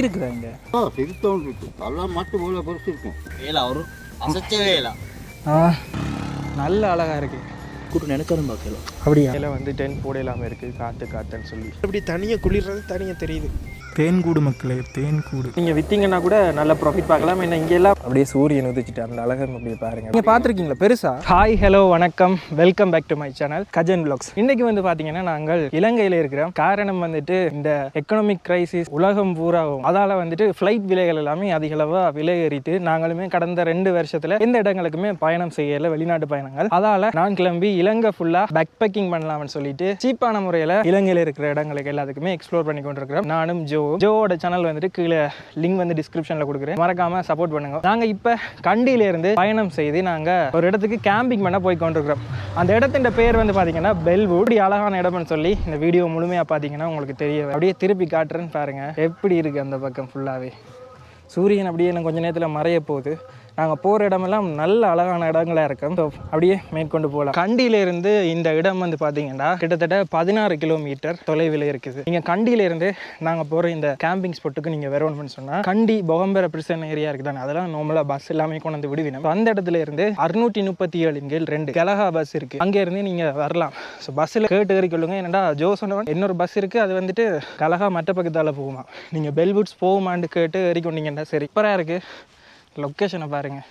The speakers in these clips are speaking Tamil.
இருக்குதா இங்கே? திருத்தம் இருக்கு, எல்லாம் மட்டும் போல பெருசு இருக்கும். வேலை அவரு அசைச்சவே இல்லை. நல்ல அழகாக இருக்குது. கூட்டு நினைச்சாலும் பார்க்கலாம். அப்படியா? இதில் வந்து டென்ட் போட இல்லாமல் இருக்குது, காற்றுன்னு சொல்லி அப்படி தனியாக குளிர்றது தனியாக தெரியுது. தேன்கூடு மக்களே, தேன்கூடு. நீங்கள் விற்றீங்கன்னா கூட நல்ல ப்ராஃபிட் பார்க்கலாம். என்ன இங்கெல்லாம் அப்படியே சூரியன் உதிச்சிட்டு அந்த அழகை அப்படியே பாருங்கள். நீங்கள் பார்த்துருக்கீங்களா பெருசா? ஹாய், ஹலோ, வணக்கம், welcome back to my channel Gajan vlogs. இன்றைக்கி வந்து பார்த்தீங்கன்னா நாங்கள் இலங்கையில் இருக்கிறோம். காரணம் வந்துட்டு இந்த எக்கனாமிக் கிரைசிஸ் உலகம் பூராவும், அதால் வந்துட்டு ஃப்ளைட் விலைகள் எல்லாமே அதிகளவாக விலை ஏறிட்டு நாங்களுமே கடந்த 2 வருஷத்தில் எந்த இடங்களுக்குமே பயணம் செய்யலை, வெளிநாட்டு பயணங்கள். அதால் நான் கிளம்பி இலங்கை ஃபுல்லாக பேக் பேக்கிங் பண்ணலாம்னு சொல்லிட்டு சீப்பான முறையில் இலங்கையில் இருக்கிற இடங்களுக்கு எல்லாத்துக்குமே எக்ஸ்ப்ளோர் பண்ணி கொண்டிருக்கிறோம். நானும் ஜோவோட சேனல் வந்துட்டு கீழே லிங்க் வந்து டிஸ்கிரிப்ஷனில் கொடுக்குறேன், மறக்காம சப்போர்ட் பண்ணுங்க. நாங்கள் இப்போ கண்டியிலேருந்து பயணம் செய்து நாங்கள் ஒரு இடத்துக்கு கேம்பிங் பண்ண போய் கொண்டிருக்கிறோம். அந்த இடத்தின் பேர் வந்து பார்த்தீங்கன்னா பெல்வுட். அழகான இடம்னு சொல்லி இந்த வீடியோ முழுமையாக பார்த்தீங்கன்னா உங்களுக்கு தெரியும். அப்படியே திருப்பி காட்டுறேன்னு பாருங்க எப்படி இருக்குது அந்த பக்கம் ஃபுல்லாகவே. சூரியன் அப்படியே இன்னும் கொஞ்சம் நேரத்தில் மறைய போகுது. நாங்கள் போகிற இடமெல்லாம் நல்ல அழகான இடங்களாக இருக்கும். ஸோ அப்படியே மேற்கொண்டு போகலாம். கண்டியிலேருந்து இந்த இடம் வந்து பார்த்தீங்கன்னா கிட்டத்தட்ட 16 கிலோமீட்டர் தொலைவில் இருக்குது. நீங்கள் கண்டியிலேருந்து நாங்கள் போகிற இந்த கேம்பிங் ஸ்பாட்டுக்கு நீங்கள் வரணும்னு சொன்னால் கண்டி பொகம்பர பிரிசன் ஏரியா இருக்குது தானே, அதெல்லாம் நார்மலாக பஸ் எல்லாமே கொண்டு வந்து விடுவினோம். அந்த இடத்துல இருந்து 637 கலகா பஸ் இருக்குது. அங்கேருந்து நீங்கள் வரலாம். ஸோ பஸ்ஸில் கேட்டு ஏறிக்கொள்ளுங்க. என்னடா ஜோ சொன்னவன் இன்னொரு பஸ் இருக்குது, அது வந்துட்டு கலகா மற்ற பக்கத்தால் போகுமா, நீங்கள் பெல்வுட்ஸ் போகுமான்னு கேட்டு ஏறிக்கொண்டீங்கன்னா சரி. சூப்பராக இருக்குது. லொக்கேஷனை பாருங்கள்.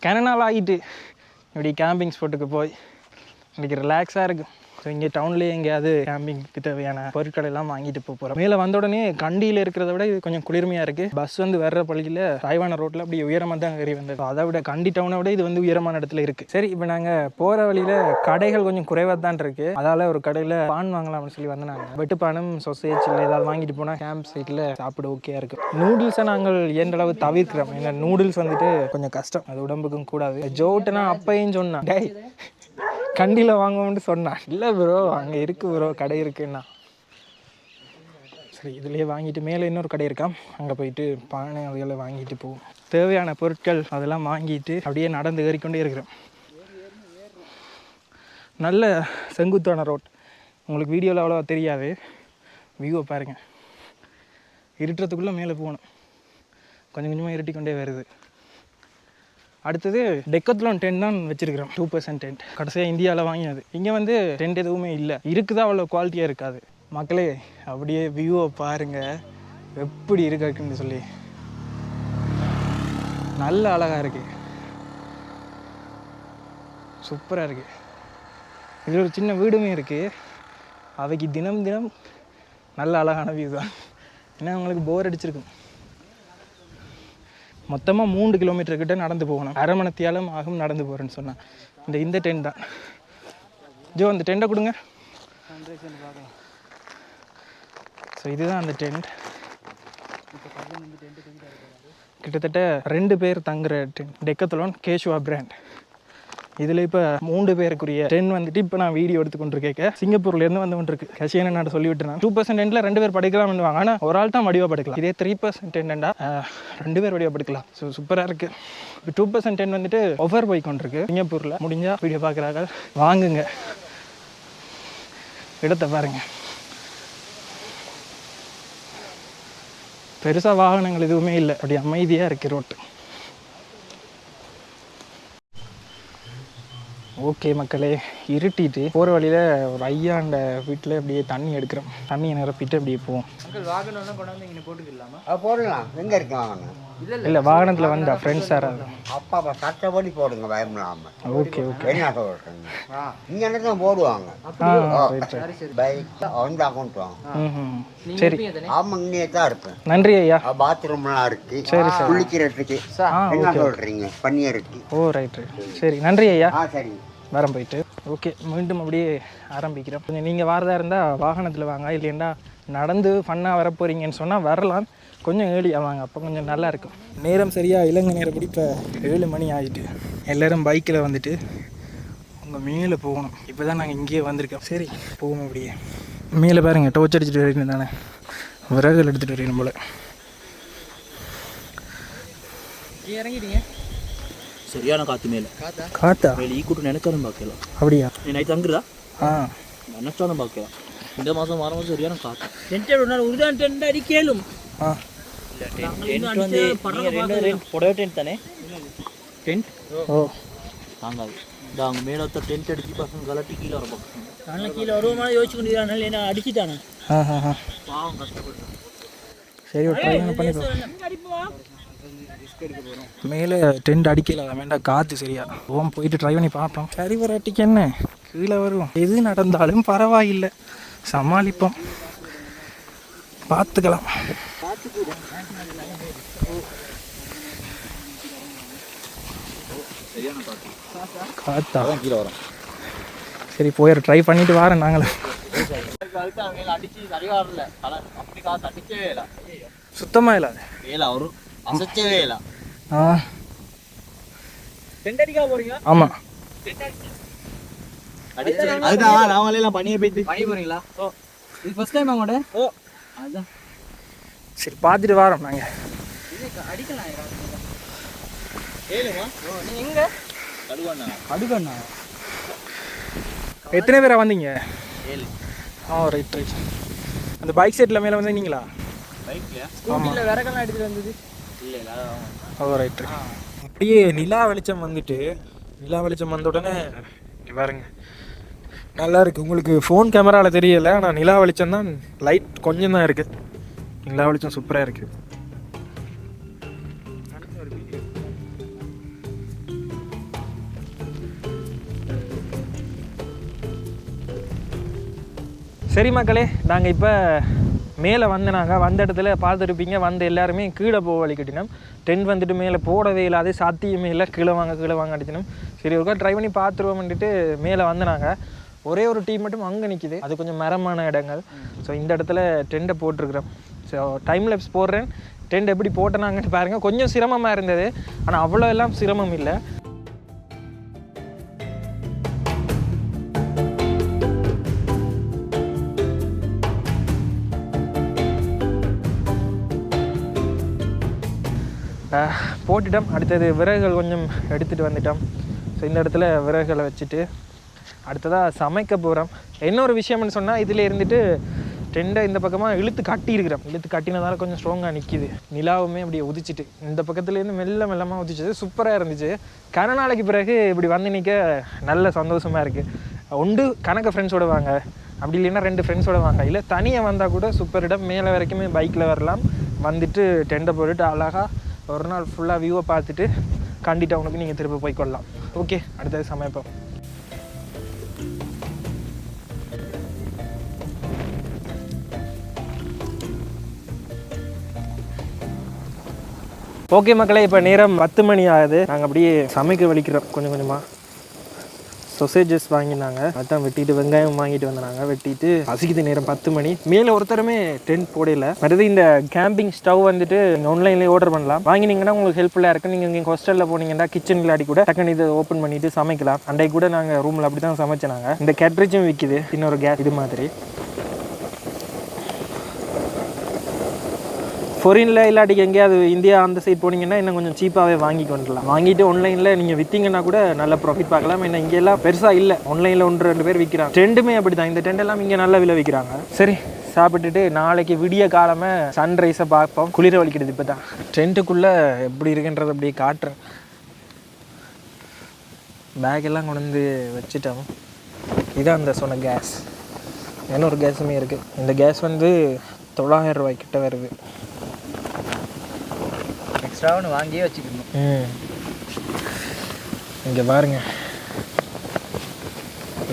கனநாள் ஆகிட்டு இப்படி கேம்பிங் ஸ்பாட்டுக்கு போய் இன்றைக்கி ரிலாக்ஸாக இருக்கும். ஸோ இங்கே டவுன்லேயே எங்கேயாவது கேம்பிங்க்கு தேவையான பொருட்கள் எல்லாம் வாங்கிட்டு போகிறோம். மேலே வந்த உடனே கண்டியில் இருக்கிறத விட இது கொஞ்சம் குளிர்மையாக இருக்குது. பஸ் வந்து வர்ற பள்ளியில் சாய்வான ரோட்டில் அப்படி உயரமாக தான் ஏறி வந்தது. அதை விட கண்டி டவுனை விட இது வந்து உயரமான இடத்துல இருக்குது. சரி, இப்போ நாங்கள் போகிற வழியில் கடைகள் கொஞ்சம் குறைவாக தான் இருக்குது. அதால் ஒரு கடையில் பான் வாங்கலாம்னு சொல்லி வந்து நாங்கள் வெட்டுப்பானம் சொசேஜ் இல்லை ஏதாவது வாங்கிட்டு போனால் கேம்ப் சைட்டில் சாப்பிட ஓகேயாக இருக்கும். நூடுல்ஸை நாங்கள் எந்தளவு தவிர்க்கிறோம். ஏன்னா நூடுல்ஸ் வந்துட்டு கொஞ்சம் கஷ்டம், அது உடம்புக்கும் கூடாது. ஜோட்டு நான் அப்பையும் சொன்னேன், டே கண்டியில் வாங்குவோம்னு சொன்னான். இல்லை ப்ரோ, அங்கே இருக்குது ப்ரோ, கடை இருக்குன்னா. சரி, இதுலேயே வாங்கிட்டு மேலே இன்னொரு கடை இருக்கான், அங்கே போயிட்டு பானை அதுகளை வாங்கிட்டு போவோம். தேவையான பொருட்கள் அதெல்லாம் வாங்கிட்டு அப்படியே நடந்து ஏறிக்கொண்டே இருக்கிறோம். நல்ல செங்குத்தான ரோட். உங்களுக்கு வீடியோவில் அவ்வளோவா தெரியாது, வியூவை பாருங்கள். இருட்டுறதுக்குள்ளே மேலே போகணும். கொஞ்சம் கொஞ்சமாக இருட்டிக்கொண்டே வருது. அடுத்தது டெக்கத்லான் டென்ட் தான் வச்சுருக்கிறோம். 2% டென்ட் கடைசியாக இந்தியாவில் வாங்கினது. இங்கே வந்து டென்ட் எதுவுமே இல்லை, இருக்குதா அவ்வளோ குவாலிட்டியாக இருக்காது. மக்களே அப்படியே வியூவை பாருங்கள் எப்படி இருக்குன்னு சொல்லி. நல்ல அழகாக இருக்குது, சூப்பராக இருக்குது. இதில் ஒரு சின்ன வீடுமே இருக்குது. அவைக்கு தினம் தினம் நல்ல அழகான வியூ தான். ஏன்னா அவங்களுக்கு போர் அடிச்சிருக்கும். மொத்தமாக 3 கிலோமீட்டர் கிட்ட நடந்து போகணும். அரை மணித்தியாலும் ஆகும் நடந்து போகிறேன்னு சொன்னேன். இந்த டென்ட் தான். ஜோ அந்த டென்ட்டை கொடுங்க. ஸோ இதுதான் அந்த டென்ட். கிட்டத்தட்ட 2 பேர் தங்குற டென்ட். Decathlon கேஷுவா brand. இதில் இப்போ 3 பேருக்குரிய டென்ட் வந்துட்டு இப்போ நான் வீடியோ எடுத்துக்கொண்டிருக்கேன். சிங்கப்பூர்லேருந்து வந்து கொண்டிருக்கு. கஷியனை நான் சொல்லிவிட்டேன். 2% டென்ட்டில் 2 பேர் படிக்கலாம்னு வாங்க. ஆனால் ஒரு ஆள் தான் வடிவாக படுக்கலாம். இதே 3% டென்ட்டா 2 பேர் வடிவாக படுக்கலாம். ஸோ சூப்பராக இருக்குது. இப்போ 2% டென்ட் வந்துட்டு ஆஃபர் போய் கொண்டிருக்கு சிங்கப்பூரில். முடிஞ்சால் வீடியோ பார்க்குறாங்க, வாங்குங்க. இடத்தை பாருங்கள். பெருசாக வாகனங்கள் எதுவுமே இல்லை, அப்படி அமைதியாக இருக்குது ரோட்டு. ஓகே மக்களே, இருட்டிட்டு போகிற வழியில் ஒரு ஐயாண்ட வீட்டில் அப்படியே தண்ணி எடுக்கிறோம். தண்ணியை நிரப்பிட்டு அப்படியே போவோம். வாகனம்லாம் கொண்டாந்து இங்கே போட்டுக்கலாமா? போடலாம். எங்கே இருக்கு வாகனம்? இல்லை வாகனத்தில் வந்தா ஃப்ரெண்ட்ஸ் யாராவது அப்பா சட்டப்படி போடுங்க, பயமில்லாமல். Okay okay. என்ன சொல்கிறேங்க, இங்கே என்ன தான் போடுவாங்க. பைக் வந்து அக்கௌண்ட் வாங்க. சரி, ஆமாம், இங்கே தான் இருப்பேன். நன்றி ஐயா. பாத்ரூம்லாம் இருக்கு, சரி சரி. குளிக்கிறதுக்கு என்ன சொல்கிறீங்க, பண்ணியே இருக்கு. ஓ ரைட். சரி, நன்றி ஐயா. சரி, வரம் போயிட்டு. ஓகே, மீண்டும் அப்படியே ஆரம்பிக்கிறோம். கொஞ்சம் நீங்கள் வரதா இருந்தால் வாகனத்தில் வாங்க, இல்லைன்னா நடந்து ஃபன்னாக வர போகிறீங்கன்னு சொன்னால் வரலாம். கொஞ்சம் ஏர்லியாக வாங்க, அப்போ கொஞ்சம் நல்லாயிருக்கும். நேரம் சரியாக இலங்கை நேரப்படி இப்போ 7 மணி ஆகிட்டு. எல்லோரும் பைக்கில் வந்துட்டு உங்கள் மேலே போகணும். இப்போ தான் நாங்கள் இங்கேயே வந்திருக்கோம். சரி போகணும். அப்படியே மேலே பாருங்கள், டோர்ச் அடிச்சுட்டு வரீங்க தானே, விறகுகள் எடுத்துகிட்டு வரீங்க போல். இறங்கிட்டீங்க. சரியான காற்று மேலே. காத்தா? மேலே கூட்டு நினைச்சாலும் பார்க்கலாம். அப்படியா? நீ நைட் தங்குறதா? நினைச்சாலும் பார்க்கலாம். இந்த மாதம் சரியான காற்று. டென்ட் ஒரு நாள் உருதான் டென்ட் அடிக்கலும். ஆ இல்லை டென்ட் வந்து நீங்கள் ரெண்டு புடவை டென்ட் தானே டென்ட் ஓ தாங்காது இந்த அவங்க மேலே ஒருத்தர் டென்ட் அடிச்சு பசங்க கலட்டி கீழே வர பக்கம் அதனால் கீழே வருவோமா யோசிச்சு கொண்டிருக்காங்க என்ன அடிச்சுட்டானே பாவம் கஷ்டப்பட்டு சரி ஒரு ட்ரை பண்ணிப்போம். மேலே டென்ட் அடிக்கல வேண்டாம் காற்று சரியா ஓம் போயிட்டு ட்ரை பண்ணி பார்ப்போம். சரி வராட்டிக்கு என்ன கீழே வரும், எது நடந்தாலும் பரவாயில்லை, சமாளிப்போம், பார்த்துக்கலாம். காத்தா கீழே வரோம். சரி போயிட ட்ரை பண்ணிட்டு வரேன் நாங்களும். அடிச்சு சரியா வரல அப்படி காசு அடிச்சவே இல்லை சுத்தமாக இல்லை வேலை அவரும் அசைச்சவே இல்லை. ஆ டென்ட் அடிக்கா போறீங்க? ஆமாம் அதுதான் நாங்களெல்லாம் பனியை போயிட்டு பனி போறீங்களா? ஓ இது ஃபர்ஸ்ட் டைம் அவங்களோட. ஓ அதுதான் சரி பார்த்துட்டு வரோம் நாங்கள். அடிக்கலாம் ஏழுமா நீங்கள் எங்கே? கடுவண்ணா. கடுவண்ணா எத்தனை பேரா வந்தீங்க? 7. Right right. அந்த பைக் செட்டில் மேலே வந்தீங்களா? பைக்லையா? ஸ்கூட்டியில் விறகெல்லாம் எடுத்துகிட்டு வந்தது இல்லை இல்லை. Right right. அப்படியே நிலா வெளிச்சம் வந்துட்டு, நிலா வெளிச்சம் வந்த உடனே பாருங்க நல்லா இருக்குது. உங்களுக்கு ஃபோன் கேமராவில் தெரியலை, ஆனால் நிலா வெளிச்சம் தான், லைட் கொஞ்சம் தான் இருக்குது. நிலா வெளிச்சம் சூப்பராக இருக்குது. சரி மக்களே, நாங்கள் இப்போ மேலே வந்த இடத்துல பார்த்துருப்பீங்க, வந்த எல்லாருமே கீழே போக வழி கட்டினோம். டென்ட் வந்துட்டு மேலே போடவே இல்லை, அதே சாத்தியமே இல்லை, கீழே வாங்க அடிச்சினோம். சரி ஒருக்கா ட்ரை பண்ணி பார்த்துருவோம்ன்ட்டு மேலே வந்தனாங்க. ஒரே ஒரு டீம் மட்டும் அங்கே நிற்கிது, அது கொஞ்சம் மரமான இடங்கள். ஸோ இந்த இடத்துல டென்ட்டை போட்டிருக்கிறோம். ஸோ டைம் லேப்ஸ் போடுறேன், டென்ட் எப்படி போட்டனாங்கன்னு பாருங்கள். கொஞ்சம் சிரமமாக இருந்தது, ஆனால் அவ்வளோ எல்லாம் சிரமம் இல்லை. போட்டுட்டோம். அடுத்தது விறகுகள் கொஞ்சம் எடுத்துகிட்டு வந்துட்டோம். ஸோ இந்த இடத்துல விறகுகளை வச்சுட்டு அடுத்ததாக சமைக்க போகிறோம். இன்னொரு விஷயம்னு சொன்னால், இதில் இருந்துட்டு டெண்டை இந்த பக்கமாக இழுத்து கட்டியிருக்கிறோம். இழுத்து கட்டினதால் கொஞ்சம் ஸ்ட்ராங்காக நிற்கிது. நிலாவுமே அப்படியே உதிச்சிட்டு இந்த பக்கத்துலேருந்து மெல்லமாக உதிச்சது, சூப்பராக இருந்துச்சு. கன நாளைக்கு பிறகு இப்படி வந்து நிற்க நல்ல சந்தோஷமாக இருக்குது. ஒன்று கணக்கு ஃப்ரெண்ட்ஸோடு வாங்க, அப்படி இல்லைன்னா 2 ஃப்ரெண்ட்ஸோடு வாங்க, இல்லை தனியாக வந்தால் கூட சூப்பர் இடம். மேலே வரைக்குமே பைக்கில் வரலாம், வந்துட்டு டெண்டை போட்டுட்டு அழகாக ஒரு நாள் ஃபுல்லாக வியூவை பார்த்துட்டு கண்டி டவுனுக்கு நீங்கள் திரும்ப போய்க்கொள்ளலாம். ஓகே, அடுத்தது சமைப்போம். ஓகே மக்களே, இப்போ நேரம் 10 மணி ஆகுது. நாங்கள் அப்படியே சமைக்க வலிக்கிறோம் கொஞ்சம் கொஞ்சமாக. சொசேஜஸ் வாங்கினாங்க, அதான் வெட்டிட்டு வெங்காயம் வாங்கிட்டு வந்தாங்க, வெட்டிட்டு பசிக்குது. நேரம் 10 மணி. மேலே ஒருத்தருமே டென்ட் போடல. மற்றது இந்த கேம்பிங் ஸ்டவ் வந்துட்டு நீங்கள் ஆன்லைன்லேயே ஆர்டர் பண்ணலாம். வாங்கினீங்கன்னா உங்களுக்கு ஹெல்ப்ஃபுல்லாக இருக்குது. நீங்கள் இங்கே ஹாஸ்டலில் போனீங்கன்னா கிச்சன் கிளாடி கூட டக்குன்னு இதை ஓப்பன் பண்ணிவிட்டு சமைக்கலாம். அன்றைக்கு கூட நாங்கள் ரூமில் அப்படி தான் சமைச்சினாங்க. இந்த கேட்ரேஜும் விற்கிது, இன்னொரு கேஸ் இது மாதிரி. ஃபாரினில் இல்லாட்டிக்கு எங்கேயாவது இந்தியா அந்த சைட் போனீங்கன்னா இன்னும் கொஞ்சம் சீப்பாகவே வாங்கி கொண்டுலாம். வாங்கிட்டு ஆன்லைனில் நீங்கள் விற்றீங்கன்னா கூட நல்ல ப்ராஃபிட் பார்க்கலாம். ஏன்னா இங்கெல்லாம் பெருசாக இல்லை, ஆன்லைனில் 1-2 பேர் விற்கிறாங்க. டென்ட்டுமே அப்படி தான், இந்த டென்ட் இங்கே நல்ல விலை விற்கிறாங்க. சரி சாப்பிட்டுட்டு நாளைக்கு விடிய காலமே சன்ரைஸை பார்ப்போம். குளிர வலிக்கிறது இப்போ தான். டென்ட்டுக்குள்ளே எப்படி இருக்குன்றது அப்படியே காட்டுறேன். பேக்கெல்லாம் கொண்டு வந்து வச்சுட்டோம். இதான் அந்த சொன்ன கேஸ். இன்னொரு கேஸுமே இருக்குது. இந்த கேஸ் வந்து 900 ரூபாய் கிட்ட வருது. எக்ஸ்ட்ரான்னு வாங்கியே வச்சுக்கணும். இங்கே பாருங்கள்,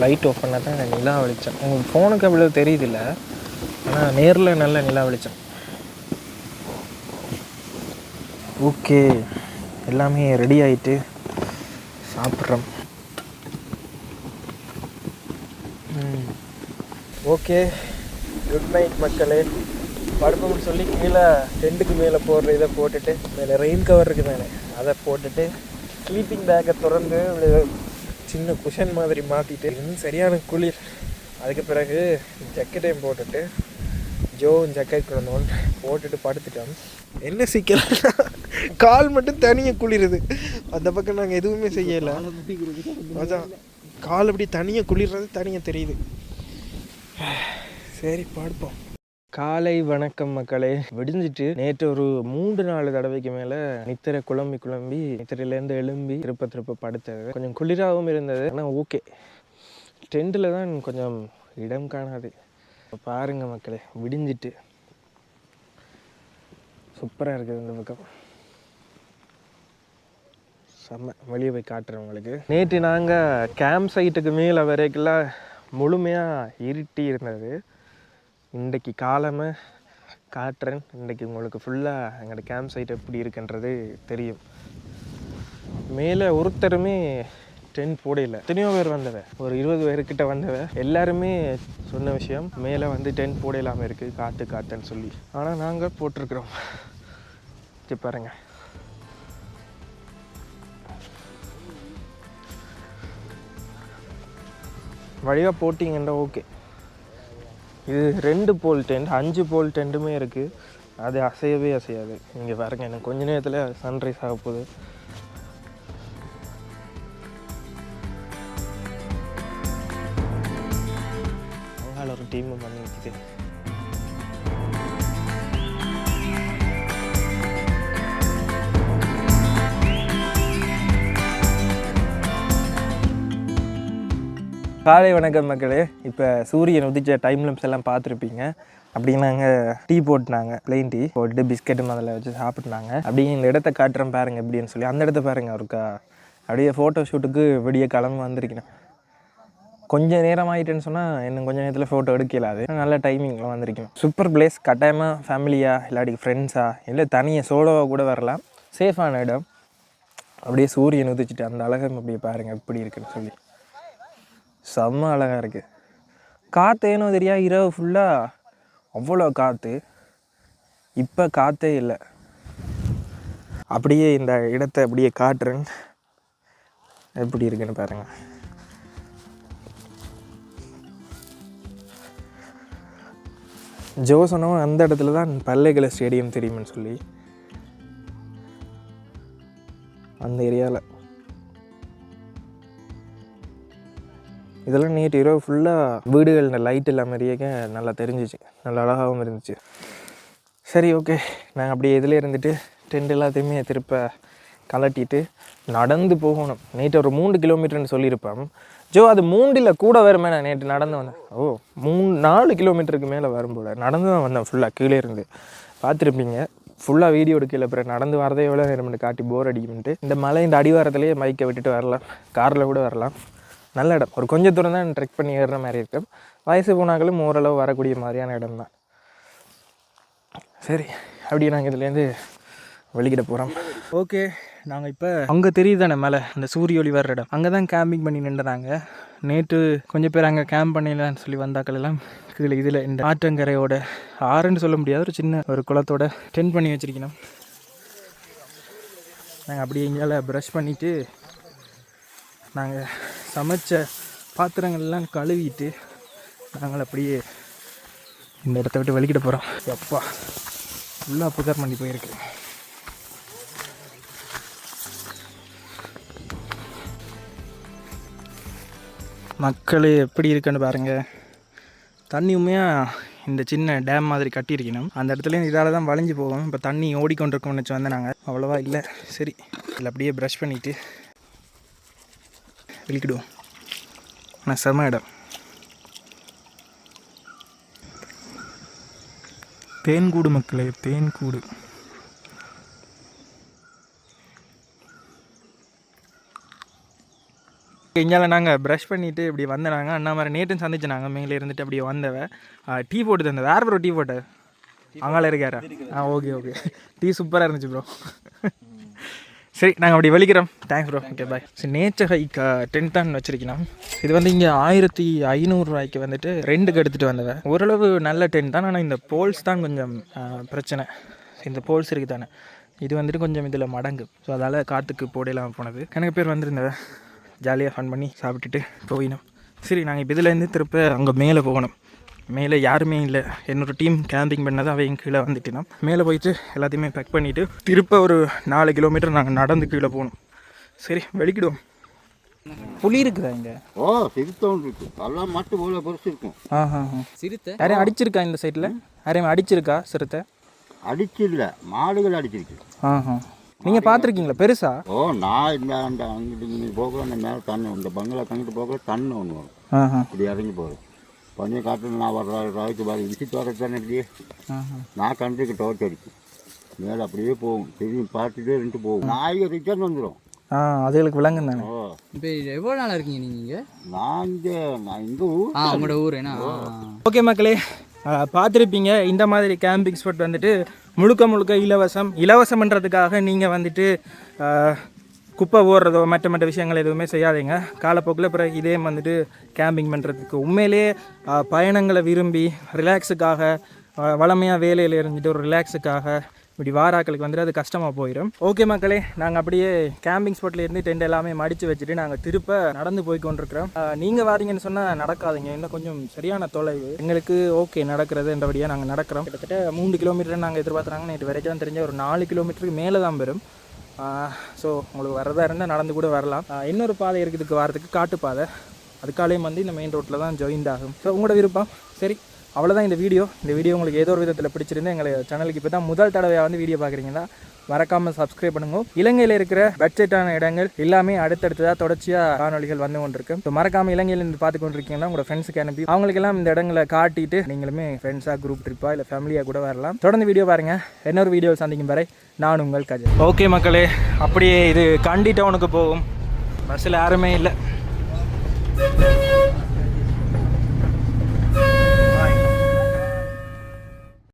லைட் ஆஃப் பண்ணால் தான் எனக்கு நிலா வெளிச்சம். உங்களுக்கு ஃபோனுக்கு அவ்வளோ தெரியுதில்ல, ஆனால் நேரில் நல்ல நிலா வெளிச்சம். ஓகே, எல்லாமே ரெடி ஆகிட்டு சாப்பிட்றோம். ஓகே, குட் நைட் மக்களே. படுப்போம்னு சொல்லி கீழே டென்ட்டுக்கு மேலே போடுற இதை போட்டுட்டு, மேலே ரெயின் கவர் இருக்குது தானே, அதை போட்டுட்டு ஸ்லீப்பிங் பேக்கை திறந்து சின்ன குஷன் மாதிரி மாற்றிட்டு, இன்னும் சரியான குளிர். அதுக்கு பிறகு ஜக்கெட்டையும் போட்டுட்டு ஜோவும் ஜக்கெட் கொண்டு போட்டுட்டு படுத்துட்டோம். என்ன சிக்கலா, கால் மட்டும் தனியாக குளிருது. அந்த பக்கம் நாங்கள் எதுவுமே செய்யலை. அதான் கால் அப்படி தனியாக குளிர்றது தனியாக தெரியுது. சரி படுப்போம். காலை வணக்கம் மக்களே. விடிஞ்சிட்டு நேற்று ஒரு 3-4 தடவைக்கு மேலே நித்திரை குழம்பி நித்திரையிலேருந்து எழும்பி திருப்ப படுத்தது. கொஞ்சம் குளிராகவும் இருந்தது. ஆனால் ஓகே, டென்ட்டில் தான் கொஞ்சம் இடம் காணாது. பாருங்கள் மக்களே, விடிஞ்சிட்டு சூப்பராக இருக்குது இந்த பக்கம். செம்ம. வெளியே போய் காட்டுறேன் உங்களுக்கு. நேற்று நாங்கள் கேம்ப் சைட்டுக்கு மேலே வரைக்கெல்லாம் முழுமையாக இருட்டி இருந்தது. இன்றைக்கு காலமே காட்டுறேன். இன்றைக்கி உங்களுக்கு ஃபுல்லாக எங்களோட கேம்ப் சைட் எப்படி இருக்குன்றது தெரியும். மேலே ஒருத்தருமே டென்ட் போடையில். எத்தனையோ பேர் வந்தவ, ஒரு 20 பேர்கிட்ட வந்தவ. எல்லாருமே சொன்ன விஷயம் மேலே வந்து டென்ட் போட இல்லாமல் இருக்குது, காற்றுன்னு சொல்லி. ஆனால் நாங்கள் போட்டிருக்கிறோம். சரி பாருங்க, வழியாக போட்டிங்கன்னா ஓகே. இது 2 போல் டென்ட், 5 போல் டென்ட்டுமே இருக்குது. அது அசையவே அசையாது. இங்கே பாருங்க, எனக்கு கொஞ்ச நேரத்தில் சன்ரைஸ் ஆக போகுது. அவங்களால ஒரு டீம் பண்ணி வச்சுது. காலை வணக்கம் மக்களே. இப்போ சூரியன் உதிச்ச டைம் லேப்ஸ் எல்லாம் பார்த்துருப்பீங்க. அப்படி நாங்கள் டீ போட்டுனாங்க, ப்ளெயின் டீ போட்டு பிஸ்கெட்டும் அதில் வச்சு சாப்பிட்னாங்க. அப்படியே இந்த இடத்த காட்டுறேன் பாருங்கள் எப்படின்னு சொல்லி. அந்த இடத்த பாருங்கள் அவருக்கா. அப்படியே ஃபோட்டோ ஷூட்டுக்கு விடிய கிளம்பி வந்திருக்கேன். கொஞ்சம் நேரம் ஆகிட்டேன்னு சொன்னால் இன்னும் கொஞ்சம் நேரத்தில் ஃபோட்டோ எடுக்கலாது. நல்ல டைமிங்கில் வந்திருக்கணும். Super place. கட்டாயமாக ஃபேமிலியாக இல்லாட்டி ஃப்ரெண்ட்ஸாக இல்லை தனியாக சோலோவாக கூட வரலாம். சேஃபான இடம். அப்படியே சூரியன் உதிச்சிட்டு அந்த அழகம் அப்படியே பாருங்கள் எப்படி இருக்குன்னு சொல்லி. செம்ம அழகாக இருக்குது. காற்று ஏனோ தெரியா, இரவு ஃபுல்லாக அவ்வளோ காற்று. இப்போ காற்றே இல்லை. அப்படியே இந்த இடத்த அப்படியே காட்டுறேன் எப்படி இருக்குன்னு பாருங்கள். ஜோ சொன்னவன் அந்த இடத்துல தான் பல்லைக்கலை ஸ்டேடியம் தெரியுமென்னு சொல்லி, அந்த ஏரியாவில். இதெல்லாம் நேற்று இரவு ஃபுல்லாக வீடுகள் இந்த லைட் இல்லாமல் மாதிரியே நல்லா தெரிஞ்சிச்சு. நல்லா அழகாகவும் இருந்துச்சு. சரி ஓகே, நாங்கள் அப்படியே இதில் இருந்துட்டு டென்ட் எல்லாத்தையுமே திருப்ப கலட்டிட்டு நடந்து போகணும். நேற்று ஒரு 3 கிலோமீட்டர்னு சொல்லியிருப்பேன். ஜோ அது 3 கூட வருமே. நான் நேற்று நடந்து வந்தேன். 4 கிலோமீட்டருக்கு மேலே வரும் போல் நடந்து தான் வந்தேன். ஃபுல்லாக கீழே இருந்து பார்த்துருப்பீங்க. ஃபுல்லாக வீடியோ எடுக்கல. அப்புறம் நடந்து வரதே எவ்வளோ நேரம் காட்டி போர் அடிக்கும்ட்டு இந்த மலை இந்த அடிவாரத்துலேயே பைக்கை விட்டுட்டு வரலாம், காரில் கூட வரலாம். நல்ல இடம். ஒரு கொஞ்சம் தூரம் தான் ட்ரெக் பண்ணி ஏறுற மாதிரி இருக்கும். வயசு போனாக்களும் ஓரளவு வரக்கூடிய மாதிரியான இடம் தான். சரி, அப்படியே நாங்கள் இதுலேருந்து வெளிக்கிட போகிறோம். ஓகே, நாங்கள் இப்போ அங்கே தெரியுது தானே மேலே அந்த சூரிய ஒளி வர்ற இடம், அங்கே தான் கேம்பிங் பண்ணி நின்றுறாங்க. நேற்று கொஞ்சம் பேர் அங்கே கேம்ப் பண்ணிடலான்னு சொல்லி வந்தாக்கள் எல்லாம் கீழே இதில் இந்த ஆற்றங்கரையோட ஆறுன்னு சொல்ல முடியாது, ஒரு சின்ன ஒரு குளத்தோட டென்ட் பண்ணி வச்சுருக்கணும். நாங்கள் அப்படியே இங்கே ப்ரஷ் பண்ணிவிட்டு நாங்கள் சமைச்ச பாத்திரங்கள்லாம் கழுவிட்டு நாங்கள் அப்படியே இந்த இடத்த விட்டு வெளிக்கிட போகிறோம். எப்பா ஃபுல்லாக புதர் பண்ணி போயிருக்கு. மக்கள் எப்படி இருக்குன்னு பாருங்கள். தண்ணி உண்மையாக இந்த சின்ன டேம் மாதிரி கட்டியிருக்கணும். அந்த இடத்துல இதால் தான் வளைஞ்சு போகும். இப்போ தண்ணி ஓடிக்கொண்டிருக்கோம்னு வச்சு வந்து நாங்கள் அவ்வளோவா இல்லை. சரி, இல்லை அப்படியே ப்ரஷ் பண்ணிவிட்டு வெளிக்கிடுவோம். ஆனால் செம இடம். தேன்கூடு மக்களே, தேன்கூடு. இங்கே நாங்கள் ப்ரஷ் பண்ணிவிட்டு இப்படி வந்தனாங்க. அண்ணா மாதிரி நேற்று சந்திச்சு நாங்கள் மேலே இருந்துட்டு அப்படியே வந்தவ டீ போட்டு தந்தேன். வேறு ப்ரோ டீ போட்டு அங்கால இருக்காரா? ஓகே. டீ சூப்பராக இருந்துச்சு ப்ரோ. சரி, நாங்கள் அப்படி வெளிக்கிறோம். Thanks bro. Okay bye. சரி, நேச்சர் ஹைக் டென்ட் தான் வச்சுருக்கணும். இது வந்து இங்கே 1500 ரூபாய்க்கு வந்துட்டு ரெண்டுக்கு எடுத்துகிட்டு வந்தவன். ஓரளவு நல்ல டென்ட் தான். ஆனால் இந்த போல்ஸ் தான் கொஞ்சம் பிரச்சனை. இந்த போல்ஸ் இருக்குது தானே, இது வந்துட்டு கொஞ்சம் இதில் மடங்கு. ஸோ அதால் காற்றுக்கு போடையெல்லாம் போனது. கணக்கு பேர் வந்திருந்தவன் ஜாலியாக ஃபன் பண்ணி சாப்பிட்டுட்டு போயினோம். சரி, நாங்கள் இப்போ இதுலேருந்து திருப்ப அங்கே மேலே போகணும். மேலே யாருமே இல்லை. என்னோட டீம் கேம்பிங் பண்ணதை அவங்க கீழே வந்துட்டுனா மேலே போயிட்டு எல்லாத்தையுமே பேக் பண்ணிவிட்டு திருப்ப ஒரு 4 கிலோமீட்டர் நாங்கள் நடந்து கீழே போகணும். சரி, வெளிக்கிடுவோம். புலி இருக்குதா இங்கே? ஓ சிறுத்தோன் இருக்கு, எல்லாம் மட்டும் போல பெருசு இருக்கும். சிறுத்தை யாரையும் அடிச்சிருக்கா இந்த சைடில்? யாரையும் அடிச்சிருக்கா சிறுத்தை? அடிச்சில்ல, மாடுகள் அடிச்சிருக்கு. நீங்கள் பார்த்துருக்கீங்களா பெருசா? ஓ நான் இந்த அந்த அங்கிட்டு இங்கே போக அந்த மேலே தண்ணி, இந்த பங்களா தங்கிட்டு போக தண்ணி ஒன்று வரும், இப்படி இறங்கி போகிறேன். பனியை காட்டில் நான் வர்ற ராய்க்கு பாரு விசிட்டு வர தானே இல்லையே, நான் கண்டுக்கு டோர்ச் அடிக்கும் மேலே அப்படியே போகும், திரும்பி பார்த்துட்டே ரெண்டு போகும், நாய்க்கு ரிட்டர்ன் வந்துடும். அதுகளுக்கு விலங்கு தானே. ஓ இப்போ எவ்வளோ நாளாக இருக்கீங்க நீங்கள்? நான் இங்கே ஊர். உங்களோட ஊர் என்ன? ஓகே மக்களே, பார்த்துருப்பீங்க இந்த மாதிரி கேம்பிங் ஸ்பாட் வந்துட்டு முழுக்க முழுக்க இலவசம்ன்றதுக்காக நீங்கள் வந்துட்டு குப்பை ஓடுறதோ மற்ற விஷயங்கள் எதுவுமே செய்யாதீங்க. காலப்போக்கில் பிறகு இதே வந்துட்டு கேம்பிங் பண்ணுறதுக்கு உண்மையிலேயே பயணங்களை விரும்பி ரிலாக்ஸுக்காக வளமையாக வேலையில் இருந்துட்டு ஒரு ரிலாக்ஸுக்காக இப்படி வாராக்களுக்கு வந்துட்டு அது கஷ்டமாக போயிடும். ஓகே மக்களே, நாங்கள் அப்படியே கேம்பிங் ஸ்பாட்லேருந்து டென்ட் எல்லாமே மடித்து வச்சுட்டு நாங்கள் திருப்ப நடந்து போய் கொண்டிருக்கிறோம். நீங்கள் வாரீங்கன்னு சொன்னால் நடக்காதீங்க, இன்னும் கொஞ்சம் சரியான தொலைவு எங்களுக்கு. ஓகே நடக்கிறதுன்றபடியாக நாங்கள் நடக்கிறோம். கிட்டத்தட்ட 3 கிலோமீட்டர் நாங்கள் எதிர்பார்க்குறாங்க. நேற்று வரைக்கும் தெரிஞ்ச ஒரு 4 கிலோமீட்டருக்கு மேலே தான் வரும். ஸோ உங்களுக்கு வரதா இருந்தால் நடந்து கூட வரலாம். இன்னொரு பாதை இருக்குதுக்கு வரதுக்கு காட்டுப்பாதை, அதுக்காலேயும் வந்து இந்த மெயின் ரோட்டில் தான் ஜாயின்ட் ஆகும். ஸோ உங்களோட விருப்பம். சரி, அவ்வளோதான் இந்த வீடியோ உங்களுக்கு ஏதோ ஒரு விதத்தில் பிடிச்சிருந்து எங்களை சேனலுக்கு இப்போ தான் முதல் தடவையாக வந்து வீடியோ பார்க்குறீங்கன்னா மறக்காமல் சப்ஸ்கிரைப் பண்ணுங்க. இலங்கையில் இருக்கிற பட்ஜெட்டான இடங்கள் எல்லாமே அடுத்தடுத்ததாக தொடர்ச்சியாக காணொலிகள் வந்து கொண்டிருக்கும். ஸோ மறக்காமல் இலங்கையிலேருந்து பார்த்து கொண்டிருக்கீங்கன்னா உங்களோட ஃப்ரெண்ட்ஸுக்கு அனுப்பி அவங்களுக்கெல்லாம் இந்த இடங்களை காட்டிட்டு நீங்களுமே ஃப்ரெண்ட்ஸாக குரூப் ட்ரிப்பாக இல்லை ஃபேமிலியாக கூட வரலாம். தொடர்ந்து வீடியோ பாருங்கள். இன்னொரு வீடியோ சந்திக்கும் வரை நான் உங்கள் கஜன். ஓகே மக்களே, அப்படியே இது கண்டி டவுனுக்கு போகும். பஸ்ஸில் யாருமே இல்லை.